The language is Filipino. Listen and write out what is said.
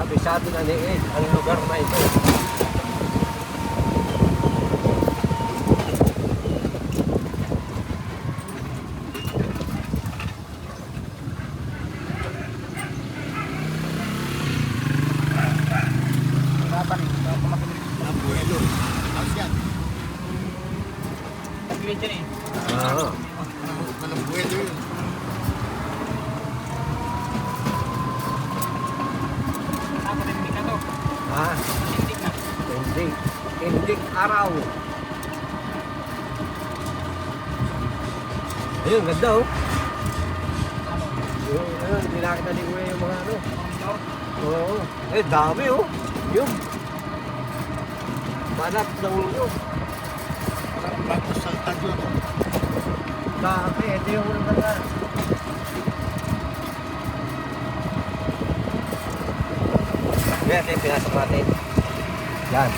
kabisado na ni Ed ang lugar na ito. Oo. Ha? Hindi araw. Ayun, ganda oh. Ayun, hindi nakita ni Kuya yung mga ano. Oo. Eh, dami oh. Yun. Banat na ulo. Parang bago sa tagyo. Dami, ito yung ulo na. Yan, ito yung pinasok natin. Yan.